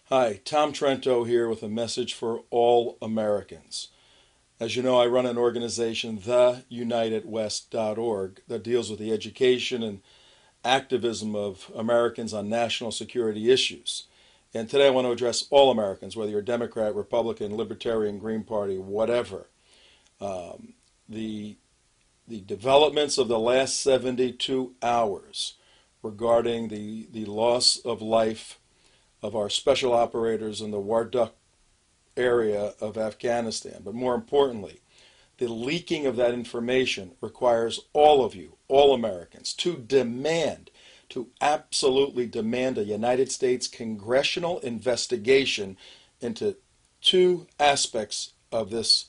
Hi, Tom Trento here with a message for all Americans. As you know, I run an organization, theunitedwest.org, that deals with the education and activism of Americans on national security issues. And today I want to address all Americans, whether you're Democrat, Republican, Libertarian, Green Party, whatever. Um, the, the developments of the last 72 hours regarding the loss of life of our special operators in the Wardak area of Afghanistan. But more importantly, the leaking of that information requires all of you, all Americans, to absolutely demand a United States congressional investigation into two aspects of this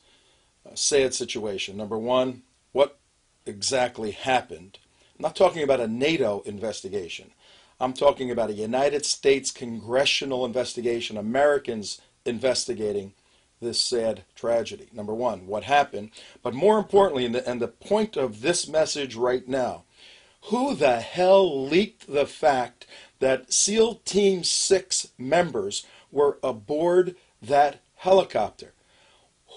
sad situation. Number one, what exactly happened? I'm not talking about a NATO investigation. I'm talking about a United States congressional investigation, Americans investigating this sad tragedy. Number one, what happened? But more importantly, and the point of this message right now, who the hell leaked the fact that SEAL Team 6 members were aboard that helicopter?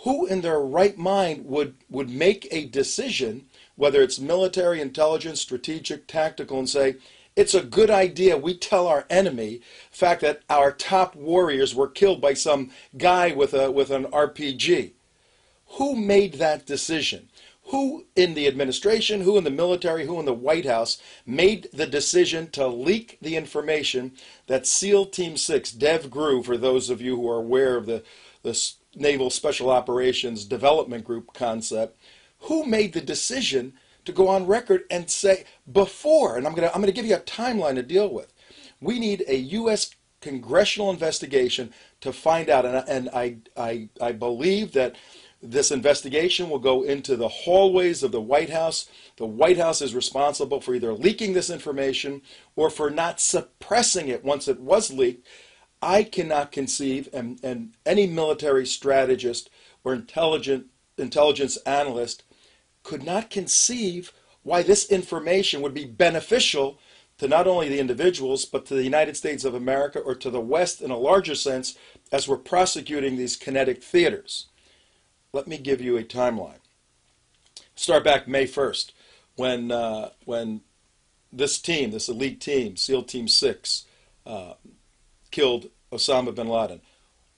Who in their right mind would make a decision, whether it's military, intelligence, strategic, tactical, and say, it's a good idea we tell our enemy the fact that our top warriors were killed by some guy with an RPG? Who made that decision? Who in the administration, who in the military, who in the White House made the decision to leak the information that SEAL Team 6, Dev Gru, for those of you who are aware of the Naval Special Operations Development Group concept, who made the decision to go on record and say before, and I'm going to give you a timeline to deal with. We need a U.S. congressional investigation to find out, and I believe that this investigation will go into the hallways of the White House. The White House is responsible for either leaking this information or for not suppressing it once it was leaked. I cannot conceive, and any military strategist or intelligence analyst could not conceive why this information would be beneficial to not only the individuals, but to the United States of America or to the West in a larger sense as we're prosecuting these kinetic theaters. Let me give you a timeline. Start back May 1st when this elite team, SEAL Team 6, killed Osama bin Laden.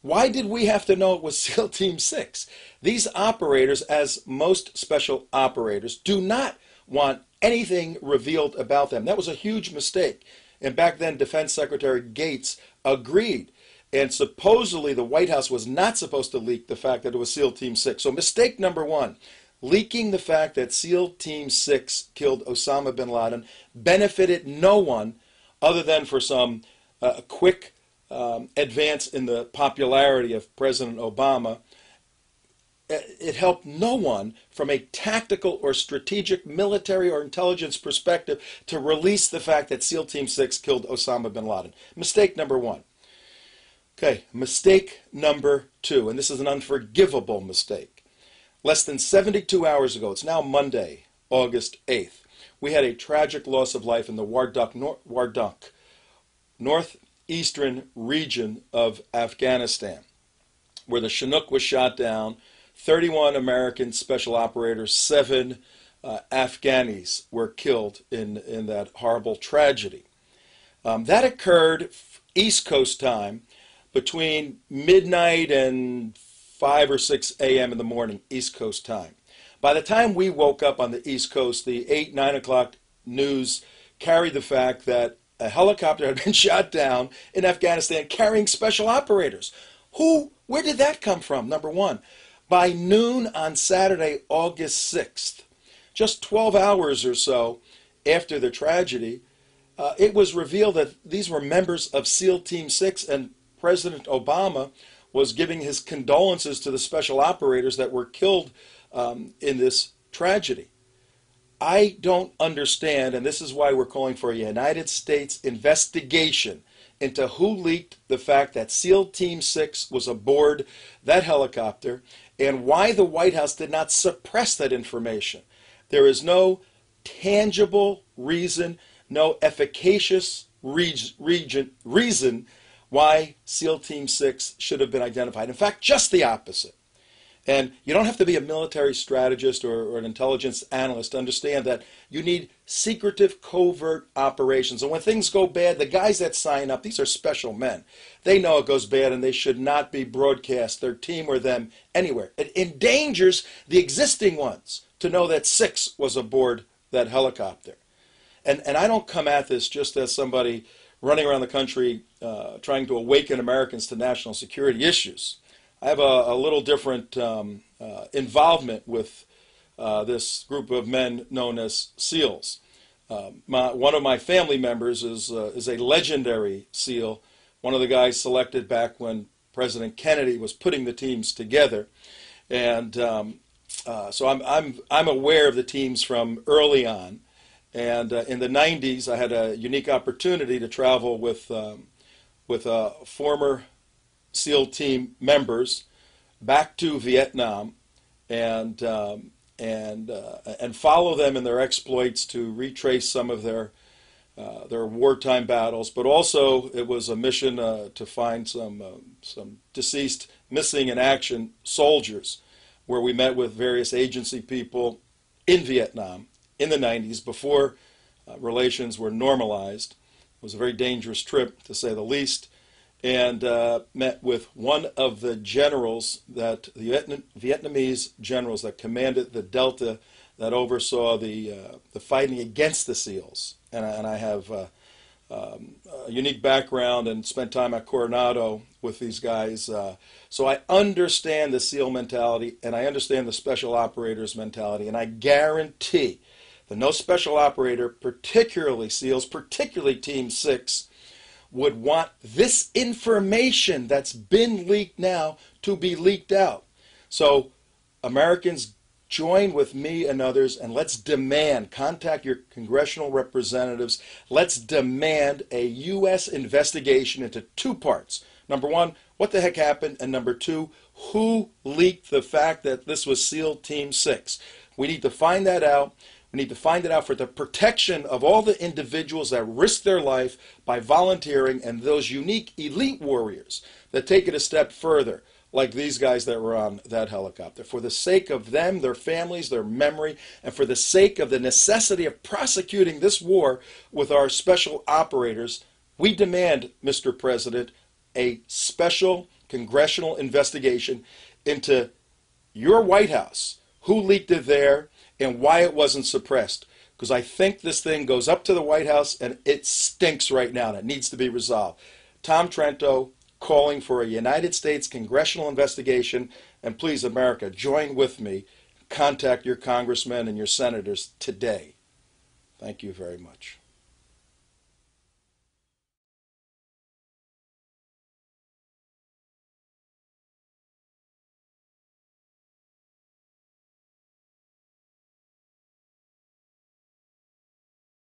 Why did we have to know it was SEAL Team 6? These operators, as most special operators, do not want anything revealed about them. That was a huge mistake. And back then, Defense Secretary Gates agreed. And supposedly, the White House was not supposed to leak the fact that it was SEAL Team 6. So mistake number one, leaking the fact that SEAL Team 6 killed Osama bin Laden benefited no one other than for some quick advance in the popularity of President Obama. It helped no one from a tactical or strategic military or intelligence perspective to release the fact that SEAL Team 6 killed Osama bin Laden. Mistake number one. Okay, mistake number two, and this is an unforgivable mistake. Less than 72 hours ago, it's now Monday, August 8th, we had a tragic loss of life in the Wardak, northeastern region of Afghanistan, where the Chinook was shot down. 31 American special operators, 7 Afghanis were killed in that horrible tragedy. That occurred East Coast time between midnight and 5 or 6 a.m. in the morning, East Coast time. By the time we woke up on the East Coast, the 8, 9 o'clock news carried the fact that a helicopter had been shot down in Afghanistan carrying special operators. Where did that come from, number one? By noon on Saturday, August 6th, just 12 hours or so after the tragedy, it was revealed that these were members of SEAL Team 6, and President Obama was giving his condolences to the special operators that were killed in this tragedy. I don't understand, and this is why we're calling for a United States investigation into who leaked the fact that SEAL Team 6 was aboard that helicopter and why the White House did not suppress that information. There is no tangible reason, no efficacious reason why SEAL Team 6 should have been identified. In fact, just the opposite. And you don't have to be a military strategist or an intelligence analyst to understand that you need secretive, covert operations. And when things go bad, the guys that sign up, these are special men. They know it goes bad and they should not be broadcast, their team or them, anywhere. It endangers the existing ones to know that 6 was aboard that helicopter. And I don't come at this just as somebody running around the country trying to awaken Americans to national security issues. I have a little different involvement with this group of men known as SEALs. One of my family members is a legendary SEAL, one of the guys selected back when President Kennedy was putting the teams together, and so I'm aware of the teams from early on. And in the 90s, I had a unique opportunity to travel with former SEAL team members back to Vietnam and follow them in their exploits to retrace some of their wartime battles. But also, it was a mission to find some deceased, missing in action soldiers, where we met with various agency people in Vietnam in the 90s before relations were normalized. It was a very dangerous trip, to say the least, and met with one of the generals, the Vietnamese generals that commanded the Delta that oversaw the fighting against the SEALs. And I have a unique background and spent time at Coronado with these guys. So I understand the SEAL mentality, and I understand the special operators mentality, and I guarantee that no special operator, particularly SEALs, particularly Team 6, would want this information that's been leaked now to be leaked out. So Americans, join with me and others, and let's demand, contact your congressional representatives, let's demand a U.S. investigation into 2 parts. Number 1, what the heck happened? And number 2, who leaked the fact that this was SEAL Team 6? We need to find that out. We need to find it out for the protection of all the individuals that risk their life by volunteering, and those unique elite warriors that take it a step further, like these guys that were on that helicopter. For the sake of them, their families, their memory, and for the sake of the necessity of prosecuting this war with our special operators, we demand, Mr. President, a special congressional investigation into your White House, who leaked it there, and why it wasn't suppressed. Because I think this thing goes up to the White House and it stinks right now and it needs to be resolved. Tom Trento calling for a United States congressional investigation, and please, America, join with me. Contact your congressmen and your senators today. Thank you very much.